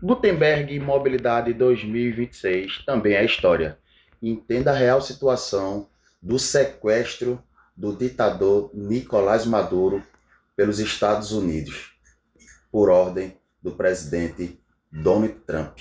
Gutenberg Mobilidade 2026 também é história. Entenda a real situação do sequestro do ditador Nicolás Maduro pelos Estados Unidos, por ordem do presidente Donald Trump.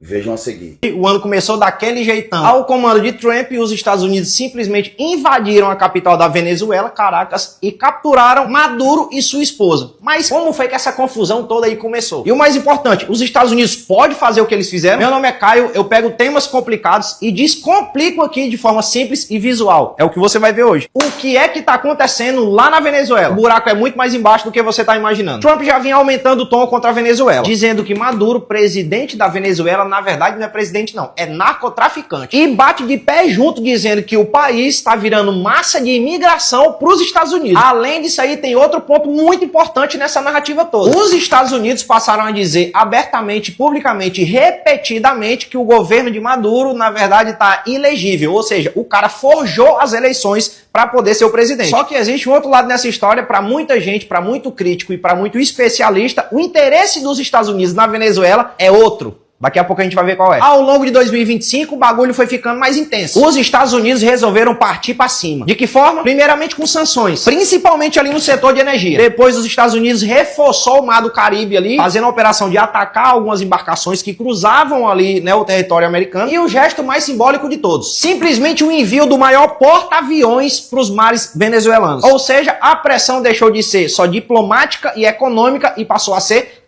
Vejam a seguir. O ano começou daquele jeitão. Ao comando de Trump, os Estados Unidos simplesmente invadiram a capital da Venezuela, Caracas, e capturaram Maduro e sua esposa. Mas como foi que essa confusão toda aí começou? E o mais importante, os Estados Unidos podem fazer o que eles fizeram? Meu nome é Caio, eu pego temas complicados e descomplico aqui de forma simples e visual. É o que você vai ver hoje. O que é que tá acontecendo lá na Venezuela? O buraco é muito mais embaixo do que você tá imaginando. Trump já vinha aumentando o tom contra a Venezuela, dizendo que Maduro, presidente da Venezuela, na verdade não é presidente não, é narcotraficante. E bate de pé junto dizendo que o país está virando massa de imigração para os Estados Unidos. Além disso aí, tem outro ponto muito importante nessa narrativa toda. Os Estados Unidos passaram a dizer abertamente, publicamente, repetidamente que o governo de Maduro, na verdade, está ilegível. Ou seja, o cara forjou as eleições para poder ser o presidente. Só que existe um outro lado nessa história, para muita gente, para muito crítico e para muito especialista, o interesse dos Estados Unidos na Venezuela é outro. Daqui a pouco a gente vai ver qual é. Ao longo de 2025, o bagulho foi ficando mais intenso. Os Estados Unidos resolveram partir para cima. De que forma? Primeiramente com sanções, principalmente ali no setor de energia. Depois, os Estados Unidos reforçou o mar do Caribe ali, fazendo a operação de atacar algumas embarcações que cruzavam ali, né, o território americano. E o gesto mais simbólico de todos, simplesmente o envio do maior porta-aviões para os mares venezuelanos. Ou seja, a pressão deixou de ser só diplomática e econômica e passou a ser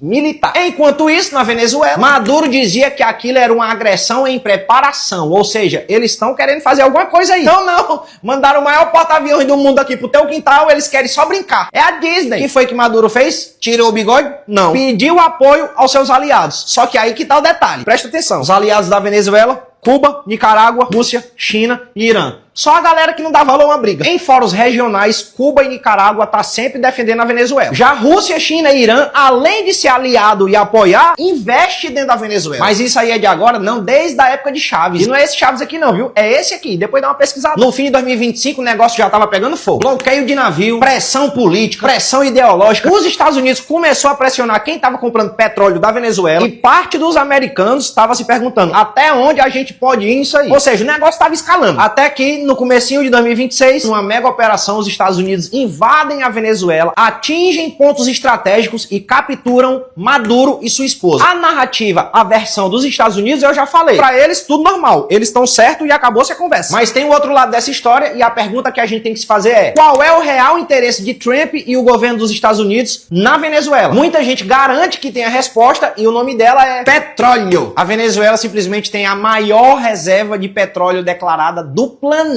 militar. Enquanto isso, na Venezuela, Maduro dizia que aquilo era uma agressão em preparação, ou seja, eles estão querendo fazer alguma coisa aí. Não, mandaram o maior porta-aviões do mundo aqui pro teu quintal, eles querem só brincar. É a Disney. O que foi que Maduro fez? Tirou o bigode? Não. Pediu apoio aos seus aliados. Só que aí que tá o detalhe. Presta atenção. Os aliados da Venezuela: Cuba, Nicarágua, Rússia, China e Irã. Só a galera que não dá valor a uma briga. Em fóruns regionais, Cuba e Nicarágua tá sempre defendendo a Venezuela. Já Rússia, China e Irã, além de ser aliado e apoiar, investe dentro da Venezuela. Mas isso aí é de agora? Não, desde a época de Chaves. E não é esse Chaves aqui não, viu? É esse aqui. Depois dá uma pesquisada. No fim de 2025, o negócio já tava pegando fogo. Bloqueio de navio, pressão política, pressão ideológica. Os Estados Unidos começou a pressionar quem tava comprando petróleo da Venezuela, e parte dos americanos estava se perguntando até onde a gente pode ir isso aí. Ou seja, o negócio tava escalando. Até que no comecinho de 2026, numa mega operação, os Estados Unidos invadem a Venezuela, atingem pontos estratégicos e capturam Maduro e sua esposa. A narrativa, a versão dos Estados Unidos, eu já falei. Pra eles, tudo normal. Eles estão certos e acabou-se a conversa. Mas tem o outro lado dessa história, e a pergunta que a gente tem que se fazer é: qual é o real interesse de Trump e o governo dos Estados Unidos na Venezuela? Muita gente garante que tem a resposta, e o nome dela é petróleo. A Venezuela simplesmente tem a maior reserva de petróleo declarada do planeta.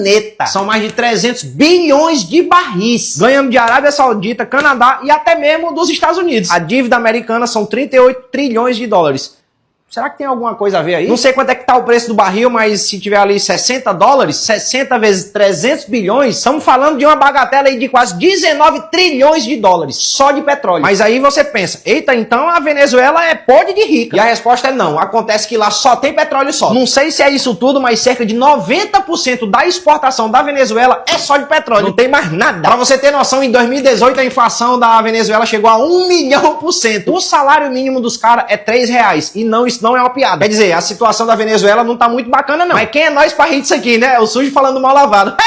São mais de 300 bilhões de barris. Ganhamos de Arábia Saudita, Canadá e até mesmo dos Estados Unidos. A dívida americana são 38 trilhões de dólares. Será que tem alguma coisa a ver aí? Não sei quanto é que tá o preço do barril, mas se tiver ali 60 dólares, 60 vezes 300 bilhões, estamos falando de uma bagatela aí de quase 19 trilhões de dólares, só de petróleo. Mas aí você pensa, eita, então a Venezuela é podre de rica. E a resposta é não, acontece que lá só tem petróleo só. Não sei se é isso tudo, mas cerca de 90% da exportação da Venezuela é só de petróleo. Não tem mais nada. Pra você ter noção, em 2018 a inflação da Venezuela chegou a 1 milhão%. O salário mínimo dos caras é R$3. E não, isso não é uma piada. Quer dizer, a situação da Venezuela não tá muito bacana, não. Mas quem é nós pra rir disso aqui, né? O sujo falando mal lavado.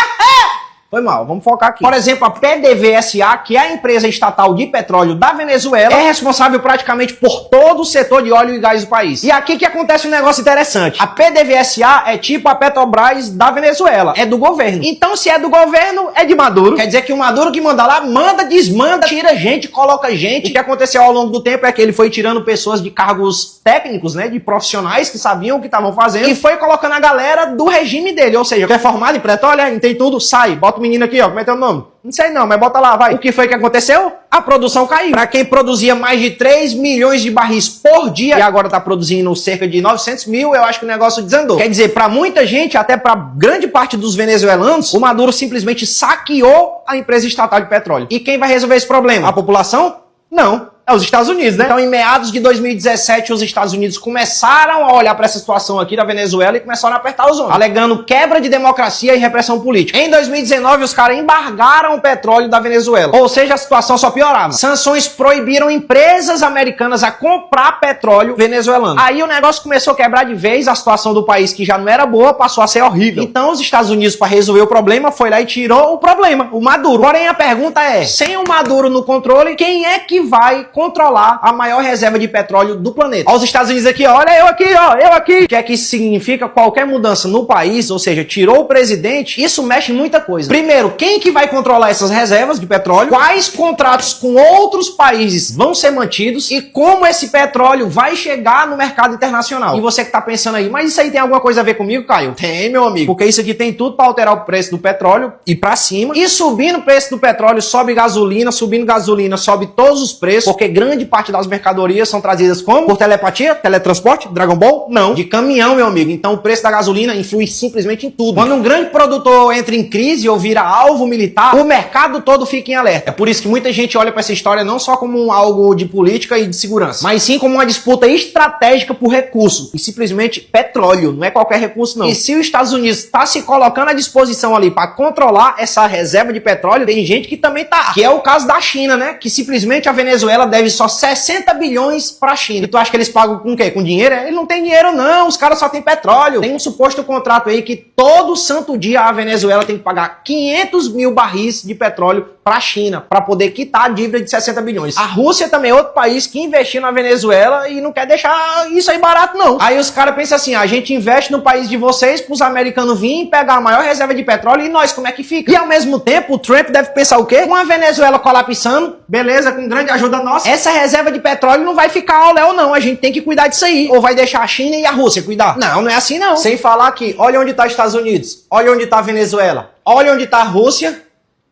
Foi mal, vamos focar aqui. Por exemplo, a PDVSA, que é a empresa estatal de petróleo da Venezuela, é responsável praticamente por todo o setor de óleo e gás do país. E aqui que acontece um negócio interessante. A PDVSA é tipo a Petrobras da Venezuela, é do governo. Então, se é do governo, é de Maduro. Quer dizer que o Maduro que manda lá, manda, desmanda, tira gente, coloca gente. O que aconteceu ao longo do tempo é que ele foi tirando pessoas de cargos técnicos, né, de profissionais que sabiam o que estavam fazendo, e foi colocando a galera do regime dele. Ou seja, quer formado em petróleo, entende tudo, sai, bota o menino aqui, ó, como é teu nome? Não sei não, mas bota lá, vai. O que foi que aconteceu? A produção caiu. Pra quem produzia mais de 3 milhões de barris por dia, e agora tá produzindo cerca de 900 mil, eu acho que o negócio desandou. Quer dizer, pra muita gente, até pra grande parte dos venezuelanos, o Maduro simplesmente saqueou a empresa estatal de petróleo. E quem vai resolver esse problema? A população? Não. É os Estados Unidos, né? Então, em meados de 2017, os Estados Unidos começaram a olhar para essa situação aqui da Venezuela e começaram a apertar os ombros, alegando quebra de democracia e repressão política. Em 2019, os caras embargaram o petróleo da Venezuela. Ou seja, a situação só piorava. Sanções proibiram empresas americanas a comprar petróleo venezuelano. Aí o negócio começou a quebrar de vez, a situação do país, que já não era boa, passou a ser horrível. Então, os Estados Unidos, para resolver o problema, foi lá e tirou o problema, o Maduro. Porém, a pergunta é, sem o Maduro no controle, quem é que vai controlar a maior reserva de petróleo do planeta? Ó, os Estados Unidos aqui, olha eu aqui, ó, eu aqui. O que é que isso significa? Qualquer mudança no país, ou seja, tirou o presidente, isso mexe em muita coisa. Primeiro, quem que vai controlar essas reservas de petróleo? Quais contratos com outros países vão ser mantidos? E como esse petróleo vai chegar no mercado internacional? E você que tá pensando aí, mas isso aí tem alguma coisa a ver comigo, Caio? Tem, meu amigo. Porque isso aqui tem tudo para alterar o preço do petróleo e para cima. E subindo o preço do petróleo, sobe gasolina, subindo gasolina, sobe todos os preços, porque grande parte das mercadorias são trazidas como? Por telepatia? Teletransporte? Dragon Ball? Não. De caminhão, meu amigo. Então o preço da gasolina influi simplesmente em tudo. Quando um grande produtor entra em crise ou vira alvo militar, o mercado todo fica em alerta. É por isso que muita gente olha para essa história não só como algo de política e de segurança, mas sim como uma disputa estratégica por recurso. E simplesmente petróleo, não é qualquer recurso não. E se os Estados Unidos está se colocando à disposição ali para controlar essa reserva de petróleo, tem gente que também tá. Que é o caso da China, né? Que simplesmente a Venezuela deve só 60 bilhões para a China. E tu acha que eles pagam com o quê? Com dinheiro? Ele não tem dinheiro não, os caras só tem petróleo. Tem um suposto contrato aí que todo santo dia a Venezuela tem que pagar 500 mil barris de petróleo para a China, para poder quitar a dívida de 60 bilhões. A Rússia também é outro país que investiu na Venezuela e não quer deixar isso aí barato, não. Aí os caras pensam assim, a gente investe no país de vocês para os americanos virem pegar a maior reserva de petróleo e nós, como é que fica? E ao mesmo tempo, o Trump deve pensar o quê? Com a Venezuela colapsando, beleza, com grande ajuda nossa, essa reserva de petróleo não vai ficar ao léu, não. A gente tem que cuidar disso aí. Ou vai deixar a China e a Rússia cuidar? Não, não é assim, não. Sem falar que, olha onde está os Estados Unidos, olha onde está a Venezuela, olha onde está a Rússia,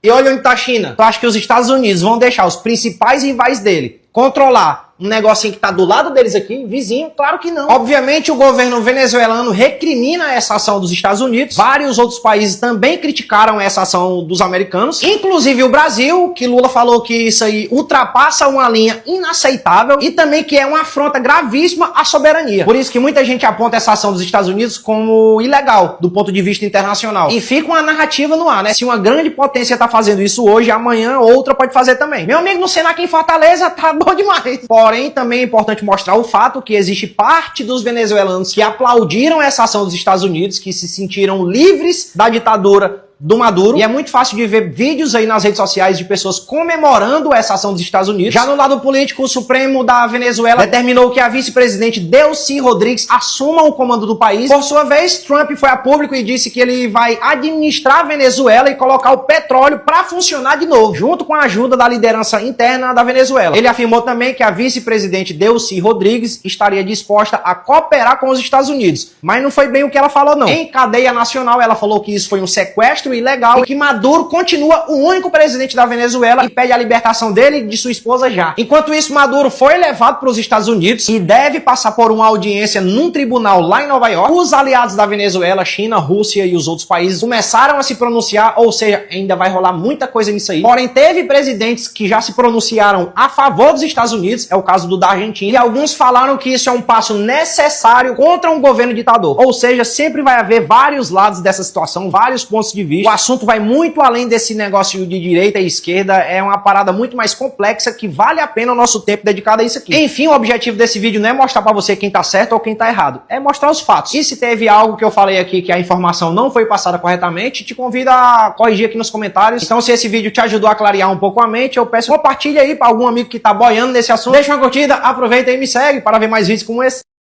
e olha onde está a China. Tu acha que os Estados Unidos vão deixar os principais rivais dele controlar um negocinho que está do lado deles aqui, vizinho? Claro que não. Obviamente o governo venezuelano recrimina essa ação dos Estados Unidos. Vários outros países também criticaram essa ação dos americanos. Inclusive o Brasil, que Lula falou que isso aí ultrapassa uma linha inaceitável e também que é uma afronta gravíssima à soberania. Por isso que muita gente aponta essa ação dos Estados Unidos como ilegal do ponto de vista internacional. E fica uma narrativa no ar, né? Se uma grande potência está fazendo isso hoje, amanhã outra pode fazer também. Meu amigo, no Senado aqui em Fortaleza tá bom demais. Porém, também é importante mostrar o fato que existe parte dos venezuelanos que aplaudiram essa ação dos Estados Unidos, que se sentiram livres da ditadura do Maduro, e é muito fácil de ver vídeos aí nas redes sociais de pessoas comemorando essa ação dos Estados Unidos. Já no lado político, o Supremo da Venezuela determinou que a vice-presidente Delcy Rodrigues assuma o comando do país. Por sua vez, Trump foi a público e disse que ele vai administrar a Venezuela e colocar o petróleo para funcionar de novo, junto com a ajuda da liderança interna da Venezuela. Ele afirmou também que a vice-presidente Delcy Rodrigues estaria disposta a cooperar com os Estados Unidos, mas não foi bem o que ela falou não. Em cadeia nacional, ela falou que isso foi um sequestro ilegal e que Maduro continua o único presidente da Venezuela e pede a libertação dele e de sua esposa já. Enquanto isso, Maduro foi levado para os Estados Unidos e deve passar por uma audiência num tribunal lá em Nova York. Os aliados da Venezuela, China, Rússia e os outros países começaram a se pronunciar, ou seja, ainda vai rolar muita coisa nisso aí. Porém, teve presidentes que já se pronunciaram a favor dos Estados Unidos, é o caso do da Argentina, e alguns falaram que isso é um passo necessário contra um governo ditador. Ou seja, sempre vai haver vários lados dessa situação, vários pontos de vista. O assunto vai muito além desse negócio de direita e esquerda, é uma parada muito mais complexa que vale a pena o nosso tempo dedicado a isso aqui. Enfim, o objetivo desse vídeo não é mostrar pra você quem tá certo ou quem tá errado, é mostrar os fatos. E se teve algo que eu falei aqui que a informação não foi passada corretamente, te convido a corrigir aqui nos comentários. Então, se esse vídeo te ajudou a clarear um pouco a mente, eu peço compartilha aí pra algum amigo que tá boiando nesse assunto. Deixa uma curtida, aproveita e me segue para ver mais vídeos como esse.